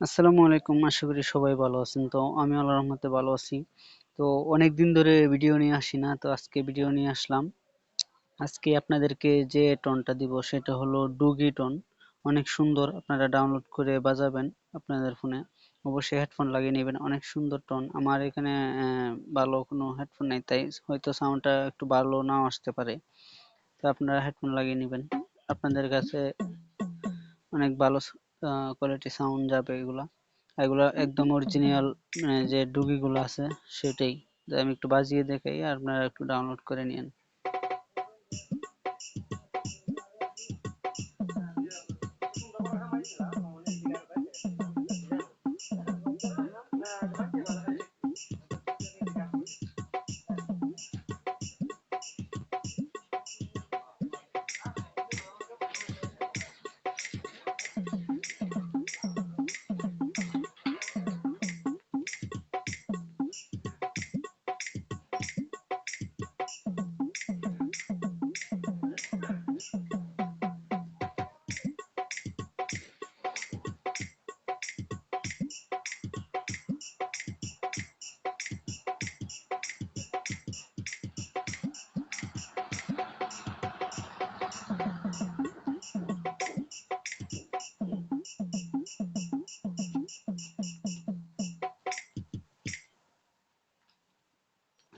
আসসালামু আলাইকুম। আশা করি সবাই ভালো আছেন। তো আমি আল্লাহর রহমতে ভালো আছি। তো অনেকদিন ধরে ভিডিও নিয়ে আসি না, তো আজকে ভিডিও নিয়ে আসলাম। আজকে আপনাদেরকে যে টোনটা দিব সেটা হলো ডুগি টোন। অনেক সুন্দর, আপনারা ডাউনলোড করে বাজাবেন আপনাদের ফোনে। অবশ্যই হেডফোন লাগিয়ে নেবেন, অনেক সুন্দর টোন। আমার এখানে ভালো কোনো হেডফোন নেই, তাই হয়তো সাউন্ডটা একটু ভালো নাও আসতে পারে। তো আপনারা হেডফোন লাগিয়ে নেবেন, আপনাদের কাছে অনেক ভালো কোয়ালিটি সাউন্ড যাবে। এগুলা এগুলা একদম অরিজিনাল, যে ডুগি গুলো আছে সেটাই। তো আমি একটু বাজিয়ে দেখাই, আর আপনারা একটু ডাউনলোড করে নিন।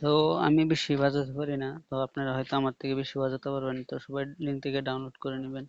তো আমি বেশি বাজাতে পারি না, তো আপনারা হয়তো আমার থেকে বেশি বাজাতে পারবেন, তো সবাই লিঙ্ক থেকে ডাউনলোড করে নেবেন।